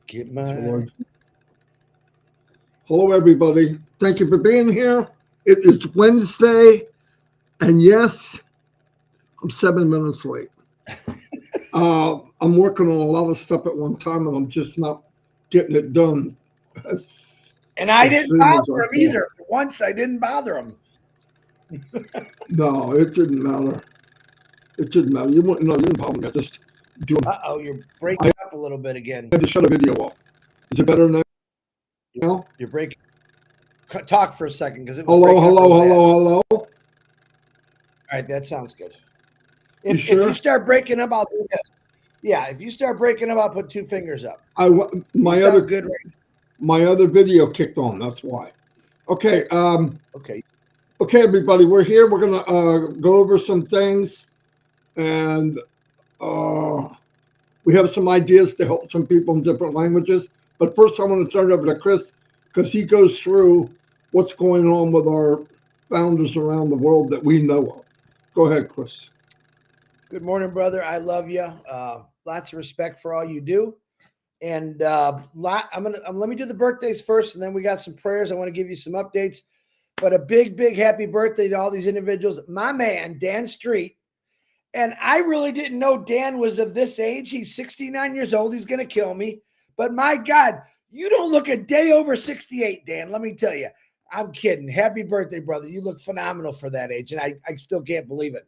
Get my... Hello, everybody. Thank you for being here. It is Wednesday, and yes, I'm 7 minutes late. I'm working on a lot of stuff at one time, and I'm just not getting it done. And I didn't bother him either. For once, I didn't bother him. No, it didn't matter. It didn't matter. You wouldn't know. You didn't bother me. I just doing. Uh-oh, you're breaking up a little bit again. I had to shut a video off. Is it better now? You're breaking. Talk for a second because it was Hello. All right, that sounds good. If sure? you start breaking up, I'll do this. Yeah, if you start breaking up, I'll put 2 fingers up. My other video kicked on. That's why. Okay. Okay, everybody, we're here. We're gonna go over some things, and we have some ideas to help some people in different languages. But first, I want to turn it over to Chris because he goes through what's going on with our founders around the world that we know of. Go ahead, Chris. Good morning, brother. I love you. Lots of respect for all you do. And let me do the birthdays first, and then we got some prayers. I want to give you some updates. But a big happy birthday to all these individuals. My man, Dan Street. And I really didn't know Dan was of this age. He's 69 years old. He's going to kill me. But my God, you don't look a day over 68, Dan. Let me tell you. I'm kidding. Happy birthday, brother. You look phenomenal for that age. And I still can't believe it.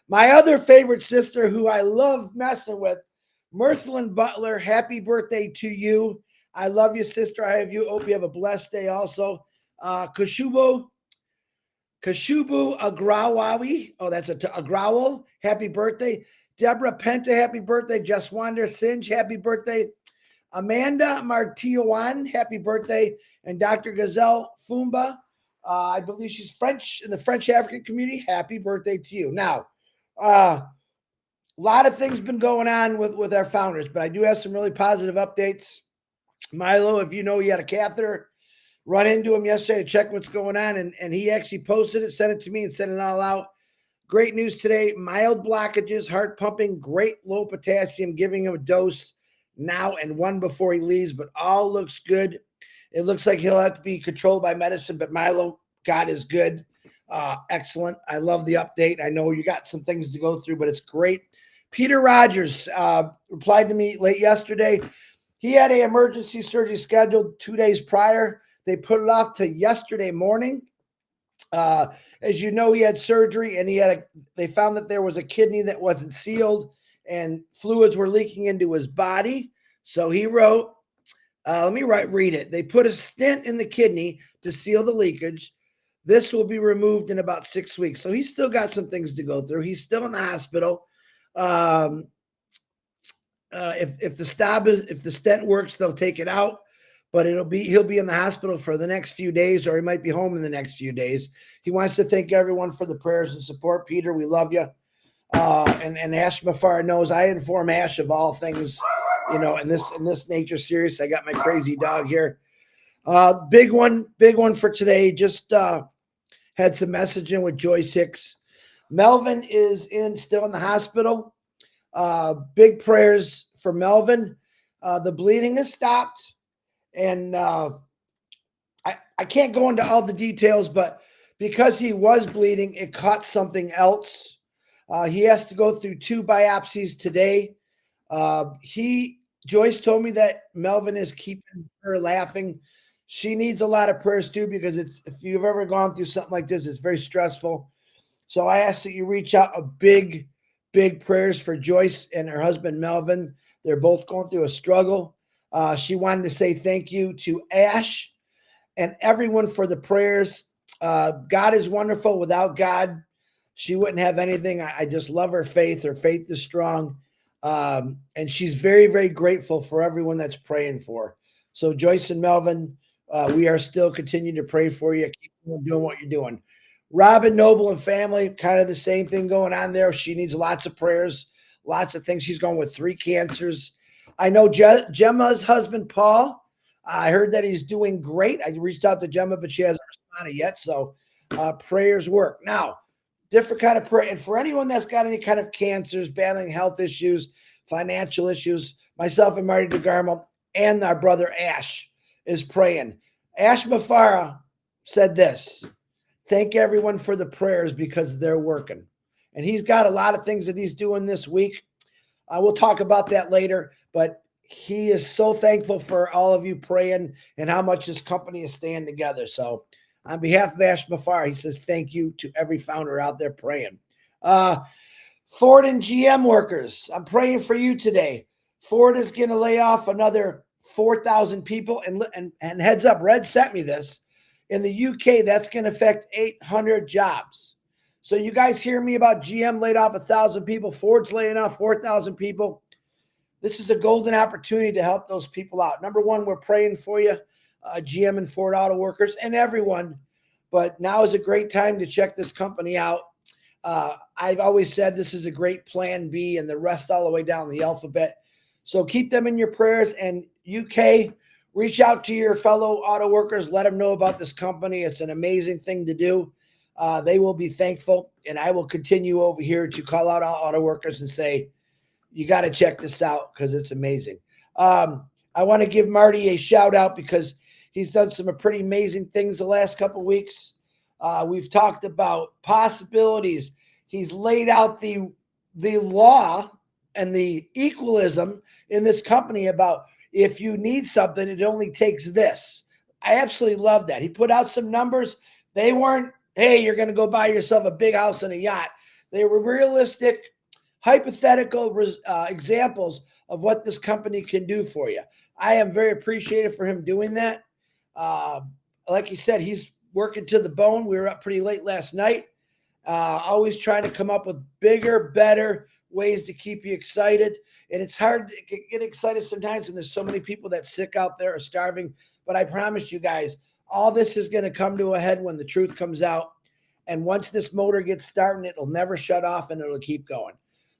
My other favorite sister who I love messing with, Mirthlyn Butler, happy birthday to you. I love you, sister. I have you. Hope you have a blessed day also. Kashubu Agrawawi. Oh, that's Agrawal. Happy birthday. Deborah Penta, happy birthday. Jaswander Sinj, happy birthday. Amanda Martiowan, happy birthday. And Dr. Gazelle Fumba, I believe she's French in the French African community. Happy birthday to you. Now, a lot of things been going on with our founders, but I do have some really positive updates. Milo, if you know he had a catheter, run into him yesterday to check what's going on, and he actually posted it, sent it to me, and sent it all out. Great news today. Mild blockages, heart pumping, great low potassium, giving him a dose now and one before he leaves, but all looks good. It looks like he'll have to be controlled by medicine, but Milo, God is good. Excellent. I love the update. I know you got some things to go through, but it's great. Peter Rogers replied to me late yesterday. He had an emergency surgery scheduled 2 days prior. They put it off to yesterday morning. As you know, he had surgery, and they found that there was a kidney that wasn't sealed, and fluids were leaking into his body. So he wrote, let me read it. They put a stent in the kidney to seal the leakage. This will be removed in about 6 weeks. So he's still got some things to go through. He's still in the hospital. If the stent works, they'll take it out, but he'll be in the hospital for the next few days, or he might be home in the next few days. He wants to thank everyone for the prayers and support. Peter, we love you. And Ash Mafar knows I inform Ash of all things, in this nature series. I got my crazy dog here. Big one for today. Just had some messaging with Joyce Hicks. Melvin is still in the hospital. Big prayers for Melvin. The bleeding has stopped, and I can't go into all the details, but because he was bleeding, it caught something else. He has to go through 2 biopsies today. Joyce told me that Melvin is keeping her laughing. She needs a lot of prayers too, because if you've ever gone through something like this, it's very stressful. So I ask that you reach out a big prayers for Joyce and her husband, Melvin. They're both going through a struggle. She wanted to say thank you to Ash and everyone for the prayers. God is wonderful. Without God, she wouldn't have anything. I just love her faith. Her faith is strong. And she's very, very grateful for everyone that's praying for her. So Joyce and Melvin, we are still continuing to pray for you. Keep doing what you're doing. Robin Noble and family, kind of the same thing going on there. She needs lots of prayers, lots of things. She's going with 3 cancers. I know Gemma's husband, Paul. I heard that he's doing great. I reached out to Gemma, but she hasn't responded yet. So prayers work. Now, different kind of prayer. And for anyone that's got any kind of cancers, battling health issues, financial issues, myself and Marty DeGarmo, and our brother Ash is praying. Ash Mafara said this: thank everyone for the prayers because they're working. And he's got a lot of things that he's doing this week. We'll talk about that later, but he is so thankful for all of you praying and how much this company is staying together. So on behalf of Ash Mafar, he says thank you to every founder out there praying. Ford and GM workers, I'm praying for you today. Ford is going to lay off another 4,000 people. And heads up, Red sent me this. In the UK, that's going to affect 800 jobs. So you guys hear me about GM laid off 1,000 people. Ford's laying off 4,000 people. This is a golden opportunity to help those people out. Number one, we're praying for you, GM and Ford Auto Workers and everyone. But now is a great time to check this company out. I've always said this is a great plan B and the rest all the way down the alphabet. So keep them in your prayers. And UK, reach out to your fellow auto workers. Let them know about this company. It's an amazing thing to do. They will be thankful. And I will continue over here to call out all auto workers and say, you got to check this out because it's amazing. I want to give Marty a shout out because he's done some pretty amazing things the last couple of weeks. We've talked about possibilities. He's laid out the law and the equalism in this company about if you need something, it only takes this. I absolutely love that. He put out some numbers. They weren't, hey, you're going to go buy yourself a big house and a yacht. They were realistic, hypothetical examples of what this company can do for you. I am very appreciative for him doing that. Like he said, he's working to the bone. We were up pretty late last night. Always trying to come up with bigger, better ways to keep you excited. And it's hard to get excited sometimes when there's so many people that's sick out there or starving. But I promise you guys, all this is going to come to a head when the truth comes out. And once this motor gets started, it'll never shut off and it'll keep going.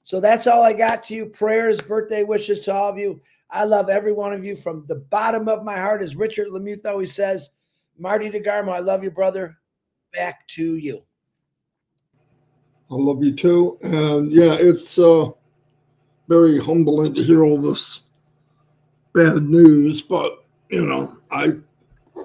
So that's all I got to you. Prayers, birthday wishes to all of you. I love every one of you from the bottom of my heart, as Richard Lemuth always says. Marty DeGarmo, I love you, brother. Back to you. I love you too. And yeah, it's very humbling to hear all this bad news. But, you know, I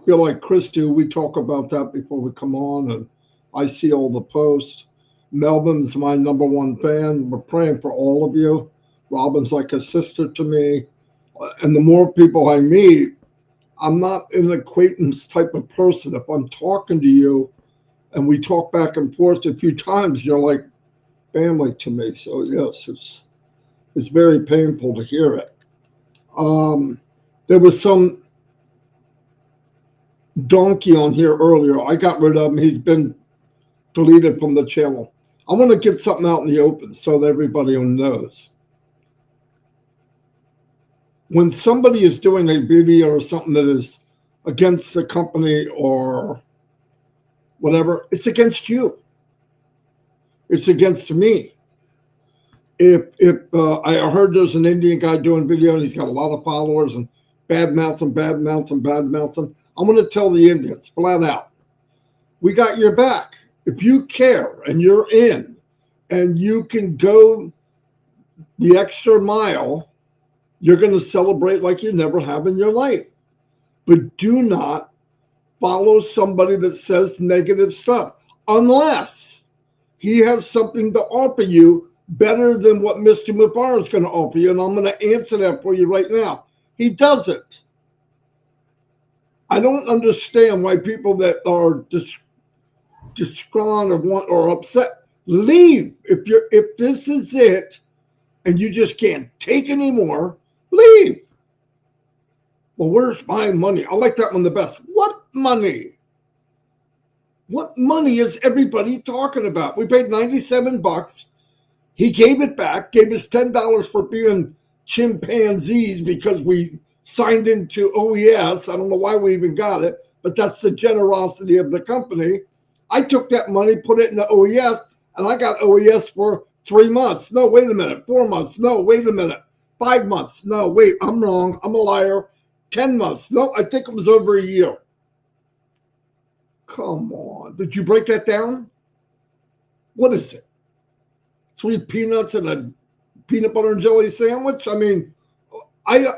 feel like Christy, we talk about that before we come on. And I see all the posts. Melvin's my number one fan. We're praying for all of you. Robin's like a sister to me. And the more people I meet, I'm not an acquaintance type of person. If I'm talking to you and we talk back and forth a few times, you're like family to me. So yes, it's very painful to hear it. There was some donkey on here earlier. I got rid of him. He's been deleted from the channel. I want to get something out in the open so that everybody knows. When somebody is doing a video or something that is against the company or whatever, it's against you. It's against me. If I heard there's an Indian guy doing video and he's got a lot of followers and bad mouthing, I'm going to tell the Indians flat out, we got your back. If you care and you're in and you can go the extra mile, you're going to celebrate like you never have in your life. But do not follow somebody that says negative stuff unless he has something to offer you better than what Mr. Mubarak is going to offer you. And I'm going to answer that for you right now. He doesn't. I don't understand why people that are distraught or want or upset leave. If this is it and you just can't take anymore, leave. Well, where's my money? I like that one the best. What money? What money is everybody talking about? We paid $97. He gave it back, gave us $10 for being chimpanzees because we signed into OES. I don't know why we even got it, but that's the generosity of the company. I took that money, put it into OES, and I got OES for 3 months. No, wait a minute. 4 months. No, wait a minute. 5 months. No, wait, I'm wrong. I'm a liar. 10 months. No, I think it was over a year. Come on. Did you break that down? What is it? 3 peanuts and a peanut butter and jelly sandwich? I mean,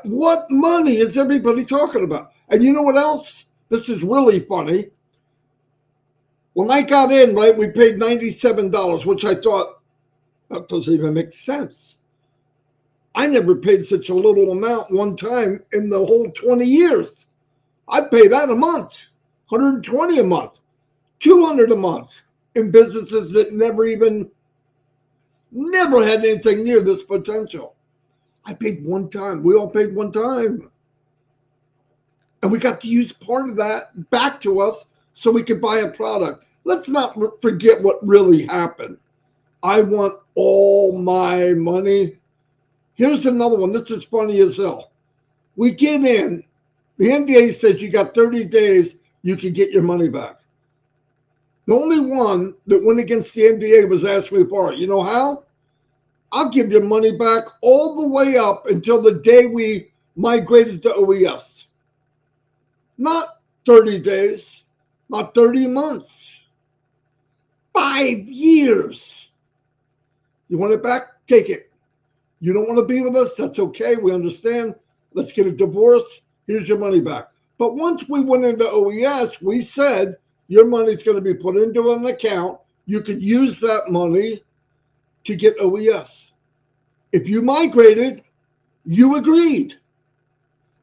What money is everybody talking about? And you know what else? This is really funny. When I got in, right, we paid $97, which I thought, that doesn't even make sense. I never paid such a little amount one time in the whole 20 years. I pay that a month, 120 a month, 200 a month in businesses that never had anything near this potential. I paid one time. We all paid one time. And we got to use part of that back to us so we could buy a product. Let's not forget what really happened. I want all my money. Here's another one. This is funny as hell. We get in. The NDA says you got 30 days, you can get your money back. The only one that went against the NDA was Ashby Farr. You know how? I'll give your money back all the way up until the day we migrated to OES. Not 30 days, not 30 months, 5 years. You want it back? Take it. You don't want to be with us? That's okay. We understand. Let's get a divorce. Here's your money back. But once we went into OES, we said your money's going to be put into an account. You could use that money to get OES. If you migrated, you agreed.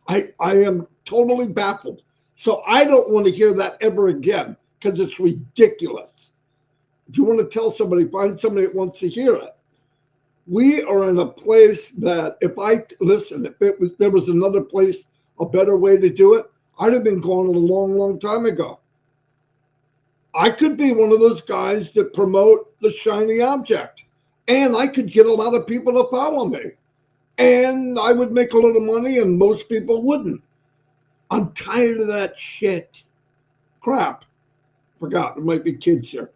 I am totally baffled. So I don't want to hear that ever again because it's ridiculous. If you want to tell somebody, find somebody that wants to hear it. We are in a place that if there was another place, a better way to do it, I'd have been gone a long, long time ago. I could be one of those guys that promote the shiny object, and I could get a lot of people to follow me, and I would make a little money, and most people wouldn't. I'm tired of that shit. Crap. Forgot, there might be kids here.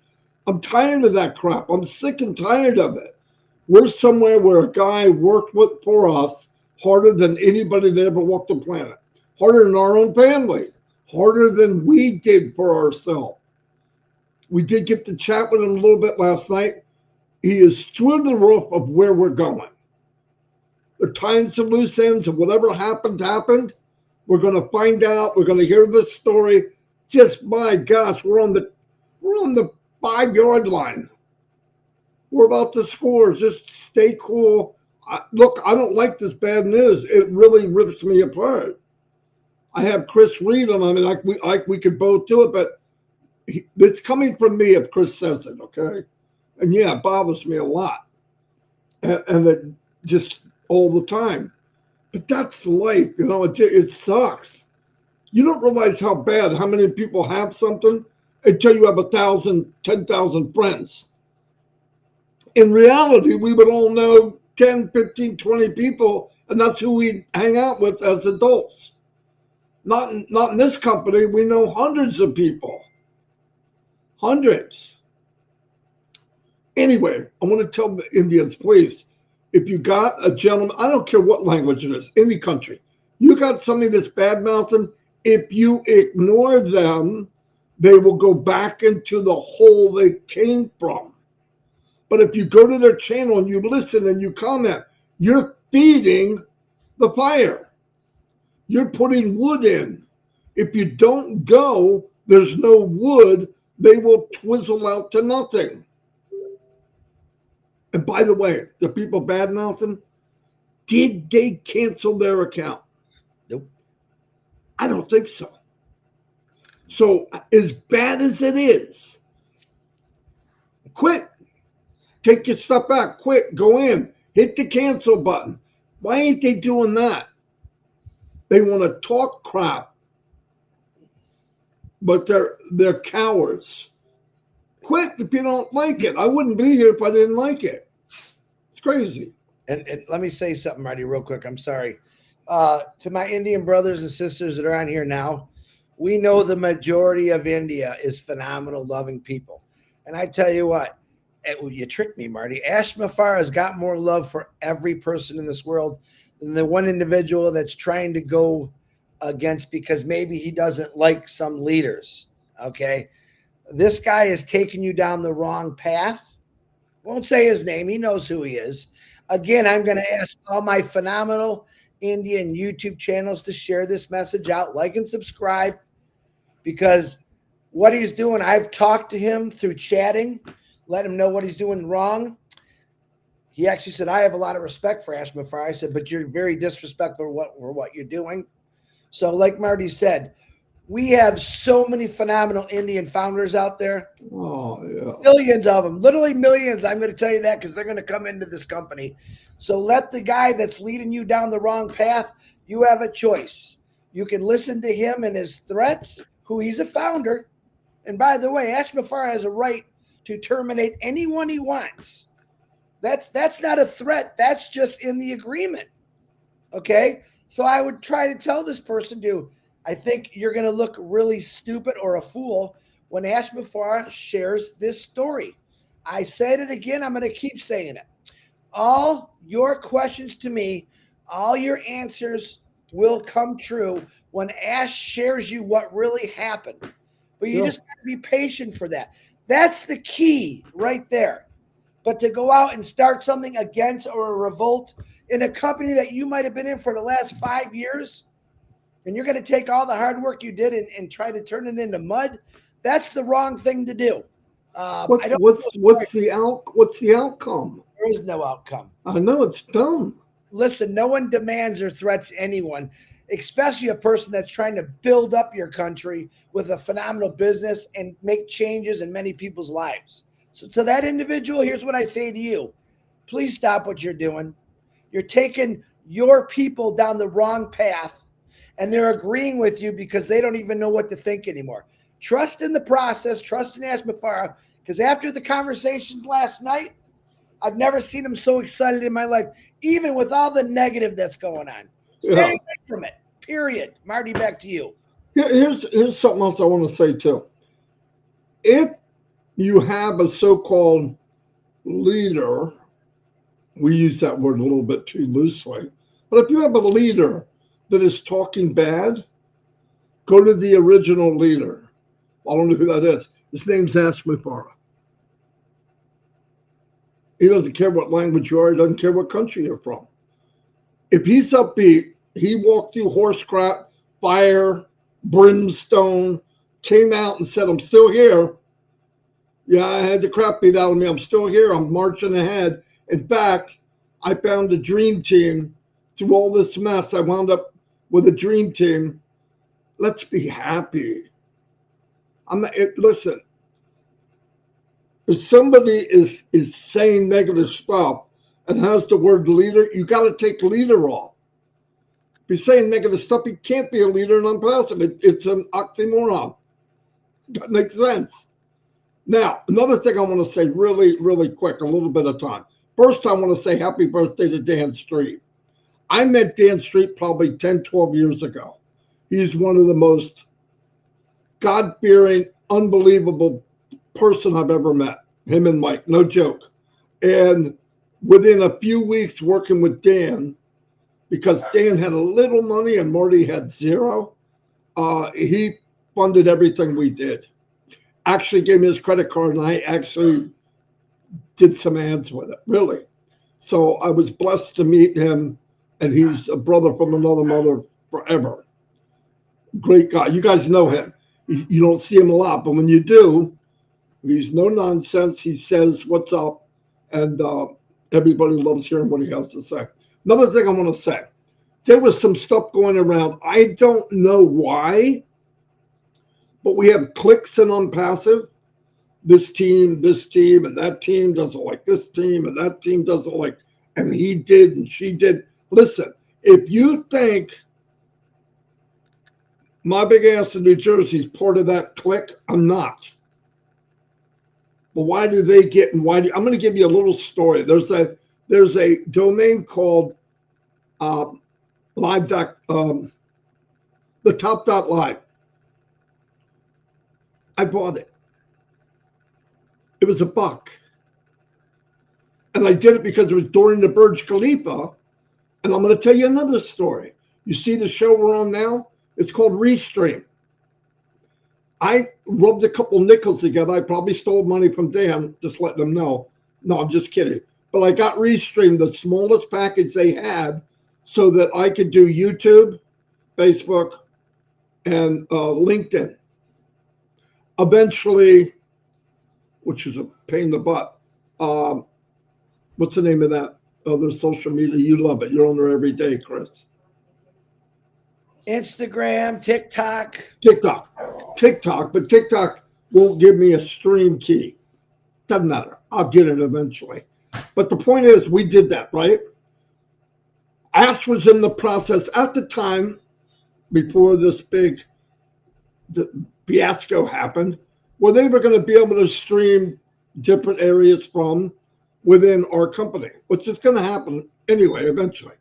I'm tired of that crap. I'm sick and tired of it. We're somewhere where a guy worked for us harder than anybody that ever walked the planet. Harder than our own family. Harder than we did for ourselves. We did get to chat with him a little bit last night. He is through the roof of where we're going. They're tying some loose ends, and whatever happened. We're going to find out. We're going to hear the story. Just my gosh, we're on the 5-yard line. We're about to score. Just stay cool. Look, I don't like this bad news. It really rips me apart. I have Chris read them. I mean, we could both do it, but it's coming from me if Chris says it, okay? And yeah, it bothers me a lot. And it just all the time. But that's life, you know, it sucks. You don't realize how many people have something until you have 1,000, 10,000 friends. In reality, we would all know 10, 15, 20 people, and that's who we hang out with as adults. Not in this company. We know hundreds of people. Hundreds. Anyway, I want to tell the Indians, please, if you got a gentleman, I don't care what language it is, any country, you got somebody that's bad-mouthing, if you ignore them, they will go back into the hole they came from. But if you go to their channel and you listen and you comment, you're feeding the fire. You're putting wood in. If you don't go, there's no wood. They will twizzle out to nothing. And by the way, the people bad-mouthing, did they cancel their account? Nope. I don't think so. So as bad as it is, quit. Take your stuff back. Quit. Go in. Hit the cancel button. Why ain't they doing that? They want to talk crap, but they're cowards. Quit if you don't like it. I wouldn't be here if I didn't like it. It's crazy. And let me say something, Marty, real quick. I'm sorry. To my Indian brothers and sisters that are on here now, we know the majority of India is phenomenal, loving people. And I tell you what, you tricked me, Marty. Ashma Farr has got more love for every person in this world than the one individual that's trying to go against because maybe he doesn't like some leaders. Okay. This guy is taking you down the wrong path. Won't say his name. He knows who he is. Again, I'm going to ask all my phenomenal Indian YouTube channels to share this message out, like and subscribe, because what he's doing, I've talked to him through chatting, let him know what he's doing wrong. He actually said, I have a lot of respect for Amplify. I said, but you're very disrespectful for what you're doing. So like Marty said, we have so many phenomenal Indian founders out there. Oh, yeah. Millions of them, literally millions. I'm going to tell you that because they're going to come into this company. So let the guy that's leading you down the wrong path, you have a choice. You can listen to him and his threats, who he's a founder. And by the way, Amplify has a right to terminate anyone he wants. That's not a threat. That's just in the agreement. Okay? So I would try to tell this person, I think you're going to look really stupid or a fool when Amplify shares this story. I said it again. I'm going to keep saying it. All your questions to me, all your answers will come true when Ash shares you what really happened. But you just got to be patient for that. That's the key right there. But to go out and start something against or a revolt in a company that you might have been in for the last 5 years, and you're going to take all the hard work you did and try to turn it into mud, that's the wrong thing to do. What's the outcome? There is no outcome. I know it's dumb. Listen, no one demands or threats anyone, especially a person that's trying to build up your country with a phenomenal business and make changes in many people's lives. So to that individual, here's what I say to you. Please stop what you're doing. You're taking your people down the wrong path, and they're agreeing with you because they don't even know what to think anymore. Trust in the process. Trust in Amplify, because after the conversation last night, I've never seen him so excited in my life, even with all the negative that's going on. Stay away from it, period. Marty, back to you. Here's something else I want to say, too. If you have a so-called leader, we use that word a little bit too loosely, but if you have a leader that is talking bad, go to the original leader. I don't know who that is. His name's Amplify. He doesn't care what language you are. He doesn't care what country you're from. If he's upbeat, he walked through horse crap, fire, brimstone, came out and said, I'm still here. Yeah, I had the crap beat out of me. I'm still here. I'm marching ahead. In fact, I found a dream team. Through all this mess, I wound up with a dream team. Let's be happy. Listen, if somebody is saying negative stuff and has the word leader, you got to take leader off. If he's saying negative stuff, he can't be a leader in ONPASSIVE. It's an oxymoron. That makes sense. Now, another thing I want to say really, really quick, a little bit of time. First, I want to say happy birthday to Dan Street. I met Dan Street probably 10, 12 years ago. He's one of the most God-fearing, unbelievable person I've ever met. Him and Mike, no joke. And within a few weeks working with Dan, because Dan had a little money and Marty had zero, he funded everything we did. Actually gave me his credit card, and I actually did some ads with it, really. So I was blessed to meet him, and he's a brother from another mother forever. Great guy. You guys know him. You don't see him a lot, but when you do, he's no nonsense. He says what's up, and everybody loves hearing what he has to say. Another thing I want to say, there was some stuff going around. I don't know why, but we have cliques in ONPASSIVE. This team, and that team doesn't like this team, and that team doesn't like, and he did, and she did. Listen, if you think my big ass in New Jersey is part of that clique, I'm not. But why do they get, and why do, I'm going to give you a little story. There's a domain called live. The top.live. I bought it. It was $1. And I did it because it was during the Burj Khalifa. And I'm going to tell you another story. You see the show we're on now? It's called Restream. I rubbed a couple nickels together. I probably stole money from Dan, just letting them know. No, I'm just kidding. But I got Restream, the smallest package they had so that I could do YouTube, Facebook, and LinkedIn. Eventually, which is a pain in the butt. What's the name of that other social media? You love it. You're on there every day, Chris. Instagram, TikTok. TikTok, but TikTok won't give me a stream key. Doesn't matter. I'll get it eventually. But the point is, we did that, right? Ash was in the process at the time before this big fiasco happened, where they were going to be able to stream different areas from within our company, which is going to happen anyway, eventually.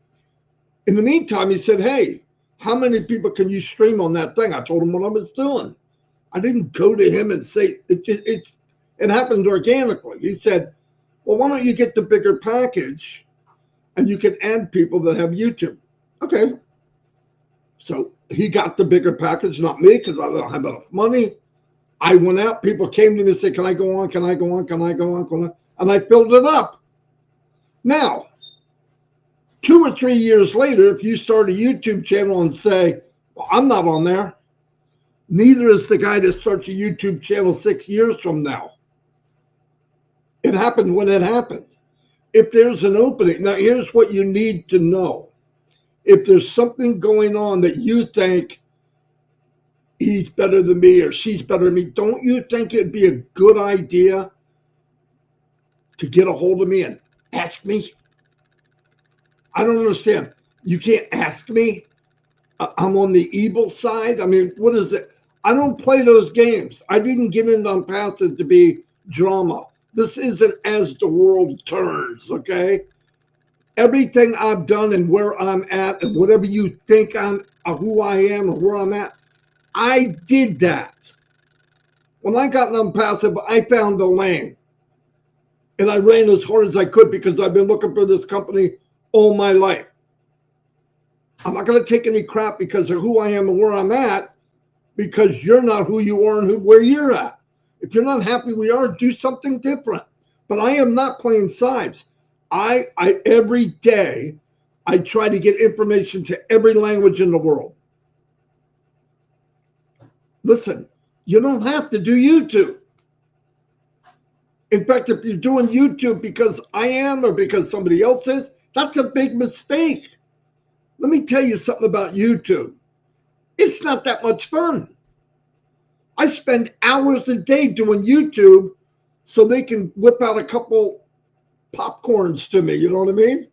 In the meantime, he said, hey, how many people can you stream on that thing? I told him what I was doing. I didn't go to him and say, it happened organically. He said, well, why don't you get the bigger package and you can add people that have YouTube? Okay. So he got the bigger package, not me, because I don't have enough money. I went out, people came to me and said, can I go on? Can I go on? Can I go on? Can I? And I filled it up. Now, 2 or 3 years later, if you start a YouTube channel and say, well, I'm not on there, neither is the guy that starts a YouTube channel 6 years from now. It happened when it happened. If there's an opening, now here's what you need to know. If there's something going on that you think he's better than me or she's better than me, don't you think it'd be a good idea to get a hold of me and ask me? I don't understand. You can't ask me. I'm on the evil side. I mean, what is it? I don't play those games. I didn't get into Unpassive to be drama. This isn't As the World Turns, okay? Everything I've done and where I'm at and whatever you think I'm, who I am and where I'm at, I did that. When I got in Unpassive, I found a lane. And I ran as hard as I could because I've been looking for this company all my life. I'm not going to take any crap because of who I am and where I'm at, because you're not who you are and where you're at. If you're not happy where you are, do something different. But I am not playing sides. I every day, I try to get information to every language in the world. Listen, you don't have to do YouTube. In fact, if you're doing YouTube because I am or because somebody else is, that's a big mistake. Let me tell you something about YouTube. It's not that much fun. I spend hours a day doing YouTube so they can whip out a couple popcorns to me, you know what I mean?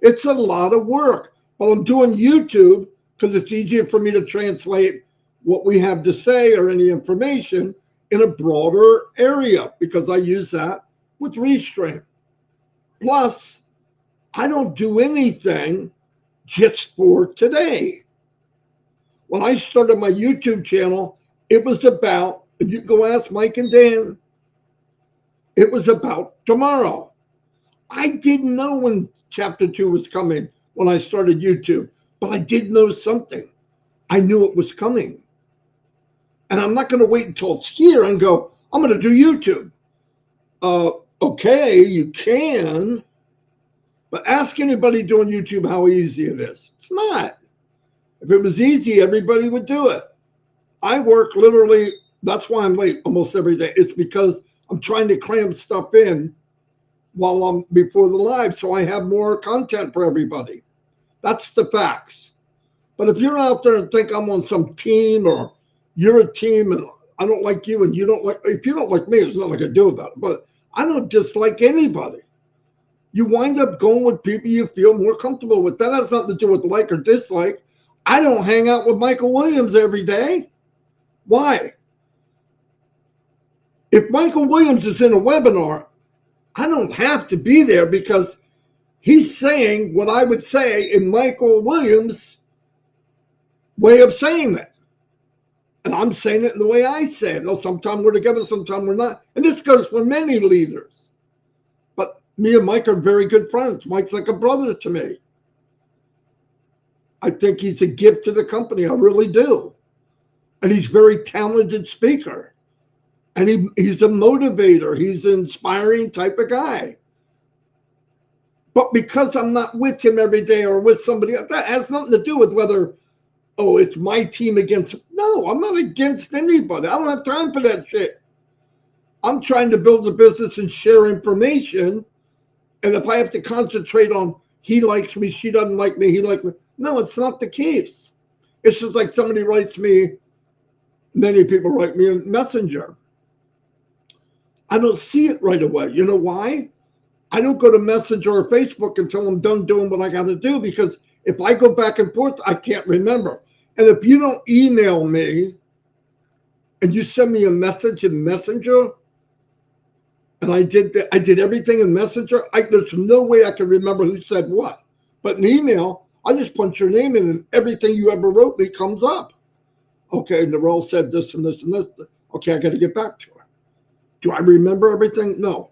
It's a lot of work. But I'm doing YouTube because it's easier for me to translate what we have to say or any information in a broader area because I use that with Restream. Plus, I don't do anything just for today. When I started my YouTube channel, it was about, and you can go ask Mike and Dan, it was about tomorrow. I didn't know when chapter 2 was coming when I started YouTube, but I did know something. I knew it was coming. And I'm not going to wait until it's here and go, I'm going to do YouTube. Okay, you can, but ask anybody doing YouTube how easy it is. It's not. If it was easy, everybody would do it. I work literally, that's why I'm late almost every day. It's because I'm trying to cram stuff in while I'm before the live so I have more content for everybody. That's the facts. But if you're out there and think I'm on some team or you're a team and I don't like you and you don't like, if you don't like me, there's nothing I can do about it. But I don't dislike anybody. You wind up going with people you feel more comfortable with. That has nothing to do with like or dislike. I don't hang out with Michael Williams every day. Why? If Michael Williams is in a webinar, I don't have to be there because he's saying what I would say in Michael Williams' way of saying it. And I'm saying it in the way I say it. No, sometimes we're together, sometimes we're not. And this goes for many leaders. But me and Mike are very good friends. Mike's like a brother to me. I think he's a gift to the company. I really do. And he's a very talented speaker. And he's a motivator. He's an inspiring type of guy. But because I'm not with him every day or with somebody else, that has nothing to do with whether, oh, it's my team against. No, I'm not against anybody. I don't have time for that shit. I'm trying to build a business and share information. And if I have to concentrate on he likes me, she doesn't like me, he likes me. No, it's not the case. It's just like somebody writes me, many people write me in Messenger. I don't see it right away. You know why? I don't go to Messenger or Facebook until I'm done doing what I got to do, because if I go back and forth, I can't remember. And if you don't email me and you send me a message in Messenger, and I did everything in Messenger, there's no way I can remember who said what. But in email, I just punch your name in and everything you ever wrote me comes up. Okay, Narelle said this and this and this. Okay, I got to get back to her. Do I remember everything? No.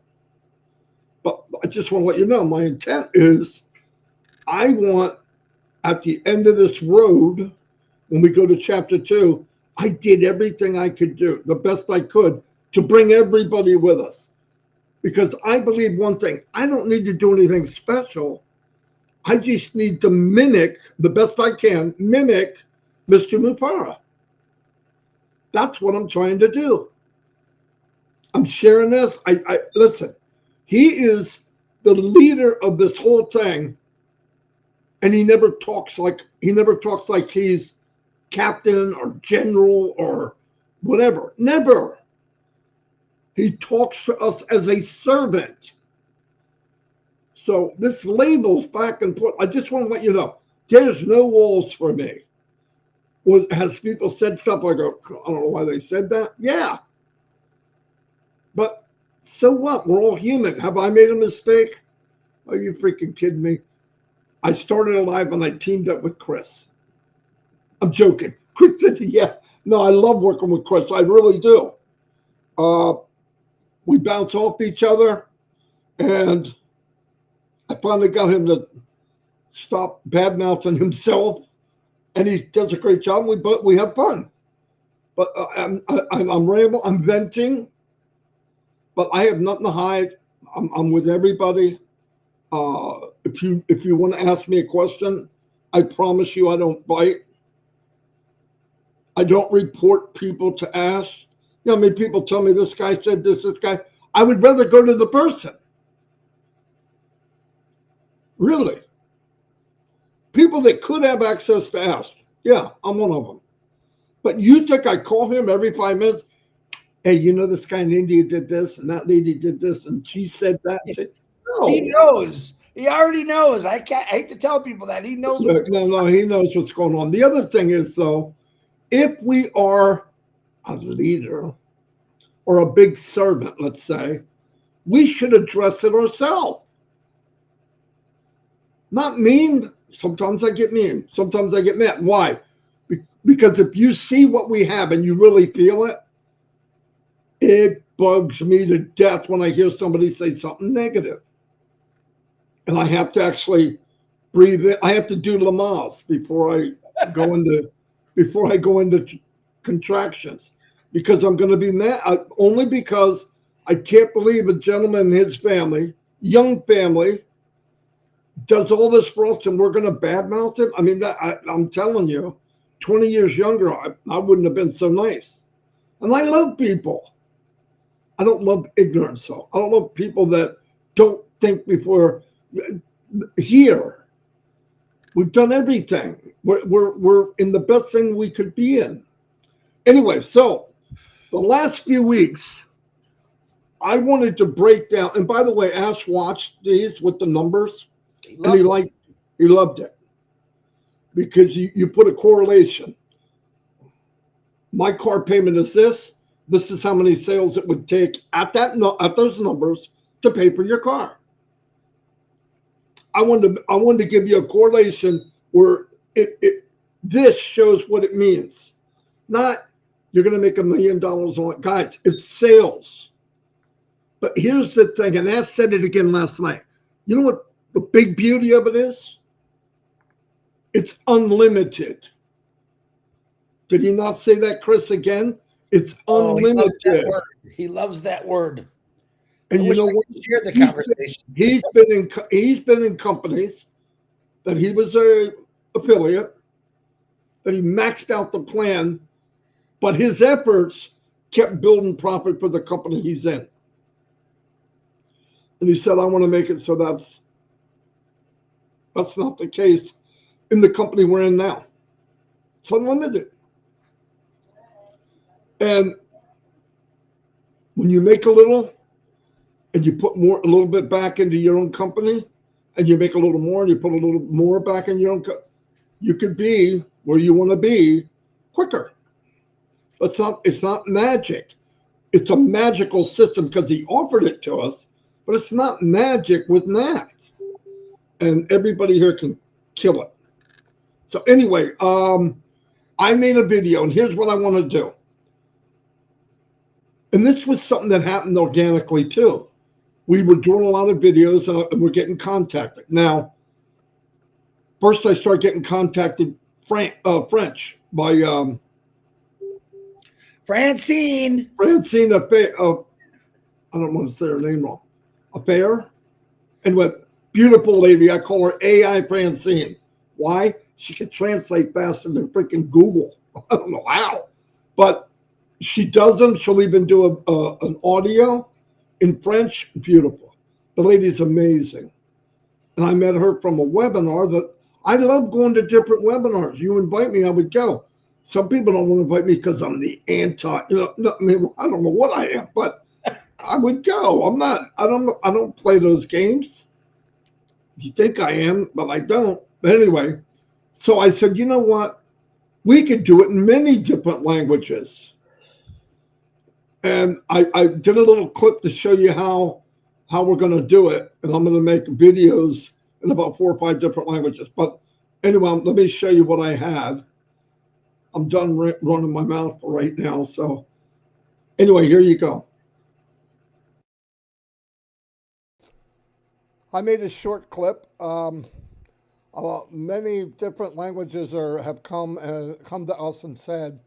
But I just want to let you know, my intent is I want, at the end of this road, when we go to chapter 2, I did everything I could do, the best I could, to bring everybody with us. Because I believe one thing, I don't need to do anything special. I just need to mimic, the best I can, mimic Mr. Mupara. That's what I'm trying to do. I'm sharing this. I listen, he is the leader of this whole thing. And he never talks like he's captain or general or whatever. Never. He talks to us as a servant. So this labels back and forth. I just want to let you know, there's no walls for me. Has people said stuff like, I don't know why they said that? Yeah. But so what? We're all human. Have I made a mistake? Are you freaking kidding me? I started alive and I teamed up with Chris. I'm joking. Chris said, yeah. No, I love working with Chris. I really do. We bounce off each other, and I finally got him to stop bad-mouthing himself, and he does a great job. We have fun. But I'm rambling. I'm venting, but I have nothing to hide. I'm with everybody. If you want to ask me a question, I promise you I don't bite. I don't report people to ask. You know, I mean, people tell me this guy said this guy. I would rather go to the person. Really. People that could have access to ask. Yeah, I'm one of them. But you think I call him every 5 minutes? Hey, you know, this guy in India did this and that lady did this and she said that. No. He knows. He already knows. I hate to tell people that. He knows what's going on. He knows what's going on. The other thing is, though, if we are a leader or a big servant, let's say, we should address it ourselves. Not mean. Sometimes I get mean. Sometimes I get mad. Why? Because if you see what we have and you really feel it, it bugs me to death when I hear somebody say something negative. And I have to actually breathe in. I have to do Lamaze before I go into contractions, because I'm going to be mad. Only because I can't believe a gentleman and his family, young family, does all this for us and we're going to badmouth him. I mean, I'm telling you, 20 years younger, I wouldn't have been so nice. And I love people. I don't love ignorance, though. I don't love people that don't think before. Here, we've done everything. We're in the best thing we could be in. Anyway, so the last few weeks, I wanted to break down. And by the way, Ash watched these with the numbers, he loved it because you put a correlation. My car payment is this. This is how many sales it would take at those numbers to pay for your car. I wanted to give you a correlation where this shows what it means. Not you're going to make $1 million on it. Guys, it's sales. But here's the thing, and Ash said it again last night. You know what the big beauty of it is? It's unlimited. Did he not say that, Chris, again? It's unlimited. He loves that word. And I you wish know I what? could share the He's conversation. he's been in companies that he was a affiliate, that he maxed out the plan, but his efforts kept building profit for the company he's in. And he said, I want to make it so that's not the case in the company we're in now. It's unlimited. And when you make a little and you put more, a little bit back into your own company, and you make a little more and you put a little more back in your own you could be where you want to be quicker. It's not magic. It's a magical system because he offered it to us, but it's not magic with Nat. And everybody here can kill it. So anyway, I made a video, and here's what I want to do. And this was something that happened organically too. We were doing a lot of videos, and we're getting contacted. Now, first I started getting contacted French by Francine. Francine I don't want to say her name wrong. Affair. And what beautiful lady, I call her AI Francine. Why? She can translate faster than freaking Google. I don't know how, but she does them. She'll even do an audio in French. Beautiful. The lady's amazing. And I met her from a webinar that I love going to different webinars. You invite me, I would go. Some people don't want to invite me because I'm the anti, no, I mean, I don't know what I am, but I would go. I don't play those games. You think I am, but I don't. But anyway, so I said, you know what? We could do it in many different languages. And I did a little clip to show you how we're going to do it. And I'm going to make videos in about 4 or 5 different languages. But anyway, let me show you what I had. I'm done running my mouth right now. So anyway, here you go. I made a short clip. Many different languages have come to us and said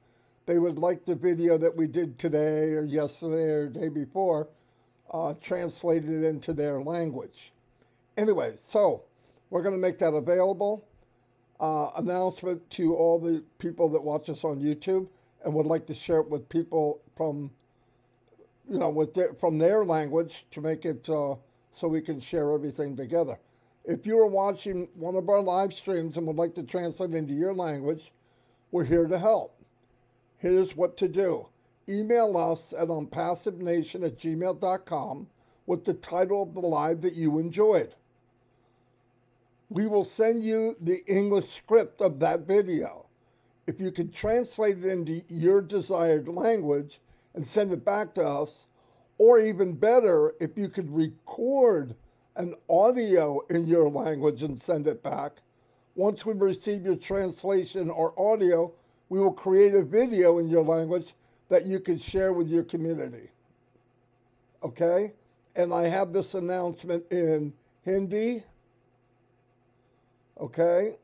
they would like the video that we did today or yesterday or the day before translated into their language. Anyway, so we're going to make that available. Announcement to all the people that watch us on YouTube and would like to share it with people from, from their language to make it so we can share everything together. If you are watching one of our live streams and would like to translate into your language, we're here to help. Here's what to do. Email us at onpassivenation@gmail.com with the title of the live that you enjoyed. We will send you the English script of that video. If you could translate it into your desired language and send it back to us, or even better, if you could record an audio in your language and send it back. Once we receive your translation or audio, we will create a video in your language that you can share with your community. Okay? And I have this announcement in Hindi. Okay?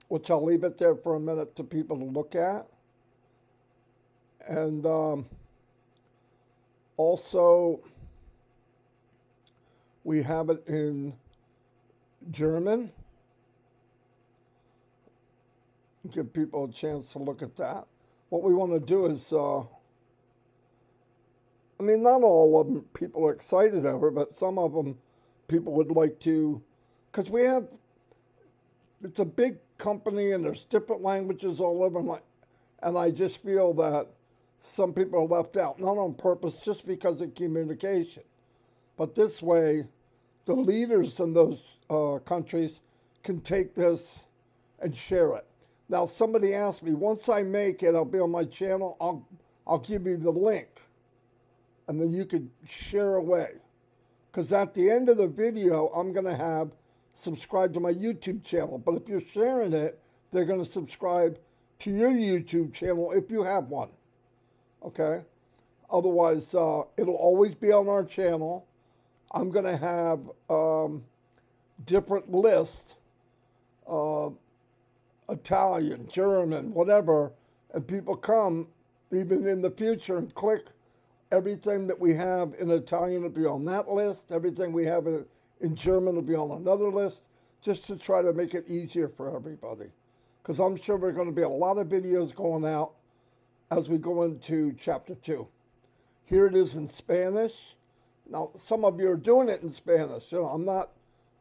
Which I'll leave it there for a minute to people to look at. And also, we have it in German. Give people a chance to look at that. What we want to do is, not all of them people are excited over, but some of them people would like to, because it's a big company and there's different languages all over, and I just feel that some people are left out, not on purpose, just because of communication. But this way, the leaders in those countries can take this and share it. Now, somebody asked me, once I make it, I'll be on my channel, I'll give you the link, and then you could share away. Because at the end of the video, I'm going to have subscribe to my YouTube channel. But if you're sharing it, they're going to subscribe to your YouTube channel if you have one. Okay? Otherwise, it'll always be on our channel. I'm going to have different lists, Italian, German, whatever, and people come even in the future and click everything that we have in Italian will be on that list. Everything we have in German will be on another list, just to try to make it easier for everybody. Because I'm sure there are going to be a lot of videos going out as we go into chapter 2. Here it is in Spanish. Now, some of you are doing it in Spanish. You know, I'm not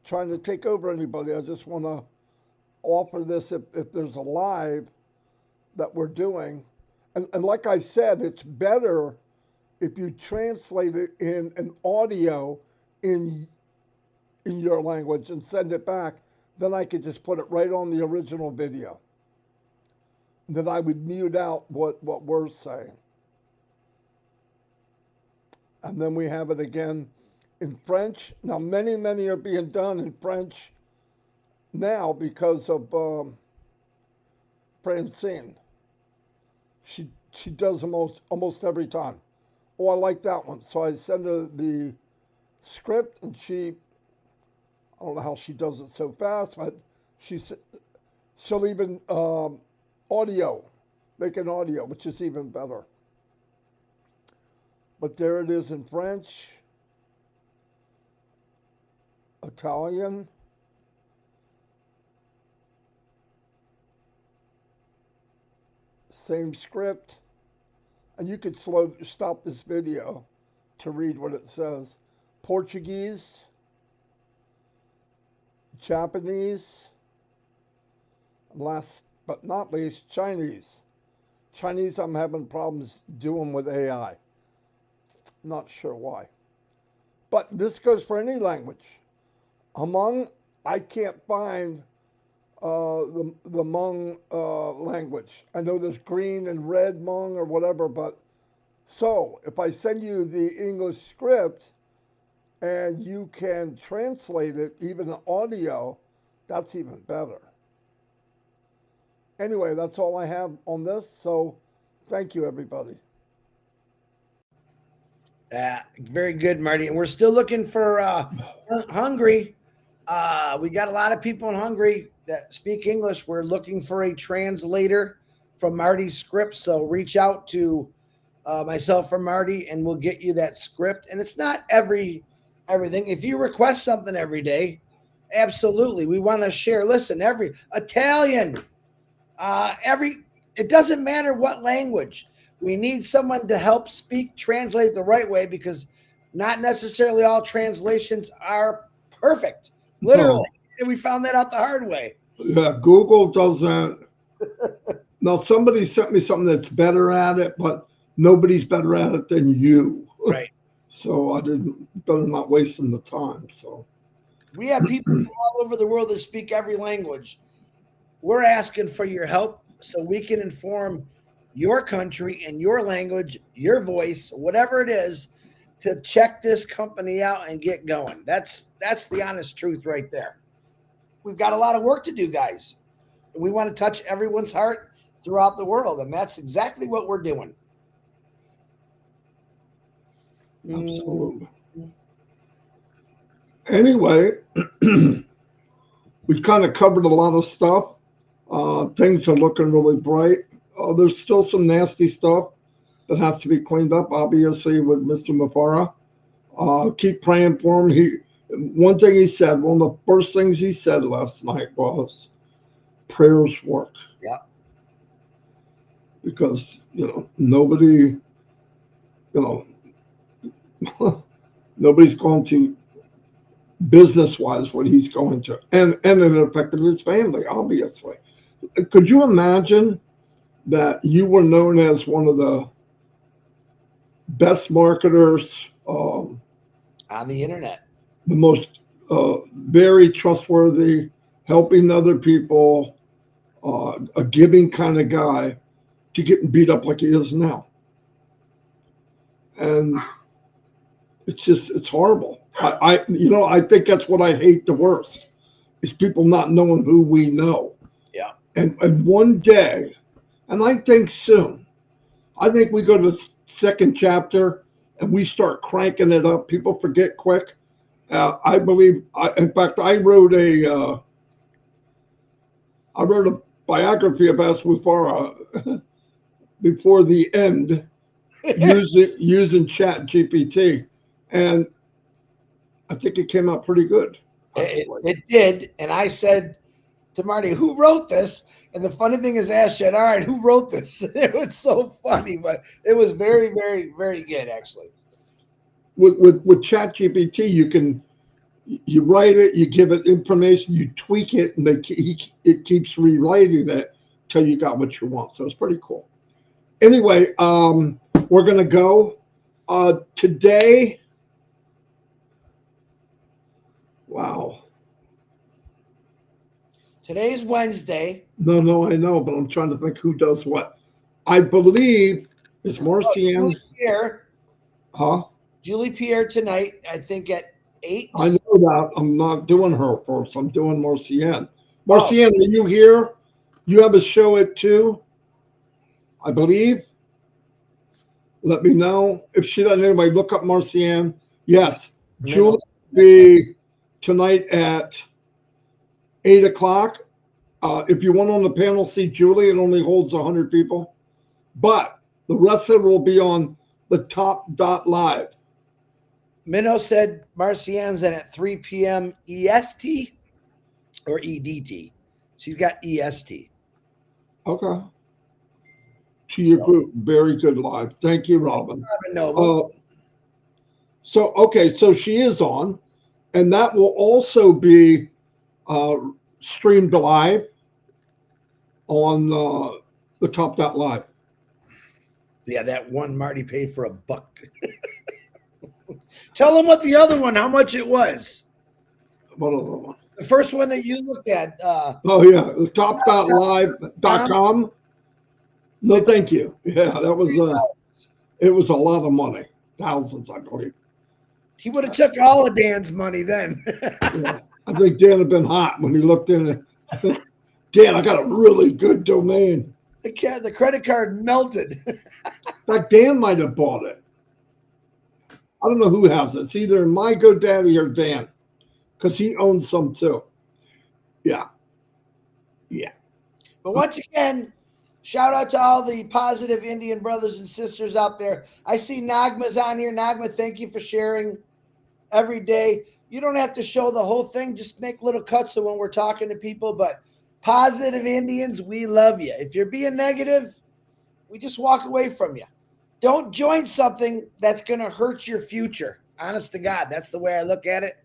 trying to take over anybody. I just want to offer this if there's a live that we're doing. And like I said, it's better if you translate it in an audio in your language and send it back. Then I could just put it right on the original video. Then I would mute out what we're saying. And then we have it again in French. Now, many are being done in French now because of Francine. She does almost every time. Oh, I like that one. So I send her the script, and I don't know how she does it so fast, but she'll even make an audio, which is even better. But there it is in French, Italian, same script, and you could stop this video to read what it says. Portuguese, Japanese, and last but not least, Chinese. Chinese I'm having problems doing with AI. Not sure why. But this goes for any language. Hmong, I can't find the Hmong language. I know there's green and red Hmong or whatever, but so if I send you the English script and you can translate it, even the audio, that's even better. Anyway, that's all I have on this. So thank you, everybody. Very good, Marty. And we're still looking for Hungary. We got a lot of people in Hungary that speak English. We're looking for a translator from Marty's script. So reach out to myself or Marty, and we'll get you that script. And it's not everything. If you request something every day, absolutely, we want to share. Listen, every Italian, it doesn't matter what language. We need someone to help translate the right way, because not necessarily all translations are perfect. Literally. No. And we found that out the hard way. Yeah, Google doesn't. Now, somebody sent me something that's better at it, but nobody's better at it than you. Right. So I better not waste the time. So we have people from all over the world that speak every language. We're asking for your help so we can inform your country and your language, your voice, whatever it is, to check this company out and get going. That's the honest truth right there. We've got a lot of work to do, guys. We want to touch everyone's heart throughout the world, and that's exactly what we're doing. Absolutely. Anyway, we kind of covered a lot of stuff. Things are looking really bright. There's still some nasty stuff that has to be cleaned up, obviously, with Mr. Mafara. Keep praying for him. One thing he said, one of the first things he said last night was, prayers work. Yeah. Because, nobody, nobody's going to, business-wise, what he's going to. And it affected his family, obviously. Could you imagine that you were known as one of the best marketers on the internet, the most very trustworthy, helping other people, a giving kind of guy, to getting beat up like he is now? And it's horrible. I think that's what I hate the worst, is people not knowing who we know. Yeah. And one day, and I think soon, I think we go to the second chapter and we start cranking it up. People forget quick. I believe, in fact, I wrote a biography of Mufara before the end, using Chat GPT, and I think it came out pretty good. It did, and I said to Marty, "Who wrote this?" And the funny thing is, Ash said, "All right, who wrote this?" It was so funny, but it was very, very, very good, actually. With Chat GPT, you write it, you give it information, you tweak it, and it keeps rewriting it till you got what you want. So it's pretty cool. Anyway, we're gonna go today. Wow. Today's Wednesday. No, I know, but I'm trying to think who does what. I believe it's Marcianne. Julie Pierre. Huh? Julie Pierre tonight, I think at 8. I know that. I'm not doing her first. I'm doing Marcianne. Marcianne, are you here? You have a show at 2, I believe. Let me know. If she doesn't, anybody look up Marcianne. Yes. Julie will be tonight at 8 o'clock. If you want on the panel, see Julie. It only holds 100 people. But the rest of it will be on the top.live. Minnow said Marcianne's in at 3 p.m. EST or EDT. She's got EST. Okay. To your group. Very good live. Thank you, Robin. So she is on, and that will also be streamed live on the top.live. Yeah, that one Marty paid for $1. Tell them what the other one, how much it was. What other one? The first one that you looked at. Oh, yeah, the top.live.com. No, thank you. Yeah, that was it was a lot of money. Thousands, I believe. He would have took all of Dan's money then. Yeah, I think Dan had been hot when he looked in it. Dan, I got a really good domain. The credit card melted. In fact, Dan might have bought it. I don't know who has it. It's either my GoDaddy or Dan, because he owns some too. Yeah. Yeah. But once again, shout out to all the positive Indian brothers and sisters out there. I see Nagma's on here. Nagma, thank you for sharing every day. You don't have to show the whole thing. Just make little cuts of when we're talking to people. But positive Indians, we love you. If you're being negative, we just walk away from you. Don't join something that's going to hurt your future. Honest to God, that's the way I look at it.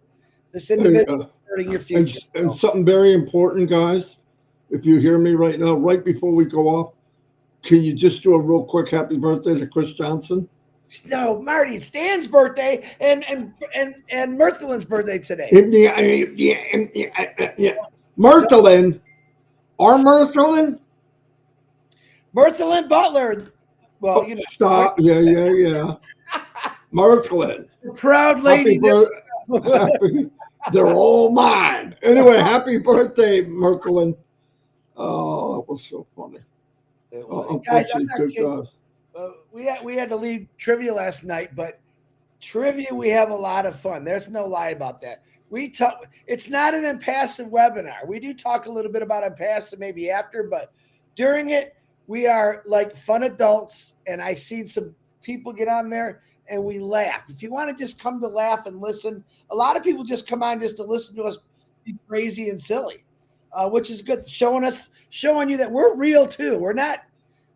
This individual is hurting your future. And something very important, guys. If you hear me right now, right before we go off, can you just do a real quick happy birthday to Chris Johnson? No, Marty, it's Dan's birthday and Mirthalin's birthday today. Yeah. Mirthalin. Our Mirthalin? Mirthalin Butler. Well, you know. Stop. Yeah. Mirthalin. Proud lady. They're all mine. Anyway, happy birthday, Mirthalin. Oh, that was so funny. Guys, I'm not kidding. We had to leave trivia last night, but trivia, we have a lot of fun. There's no lie about that. It's not an impassive webinar. We do talk a little bit about impassive maybe after, but during it, we are like fun adults, and I seen some people get on there and we laugh. If you want to just come to laugh and listen, a lot of people just come on just to listen to us be crazy and silly, which is good. Showing you that we're real too. We're not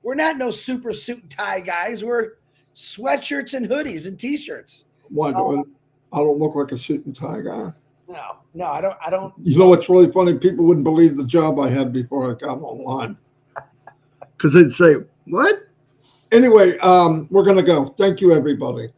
no super suit and tie guys. We're sweatshirts and hoodies and t-shirts. Why do I don't look like a suit and tie guy? No, I don't. You know what's really funny? People wouldn't believe the job I had before I got online. Because they'd say, what? Anyway, we're going to go. Thank you, everybody.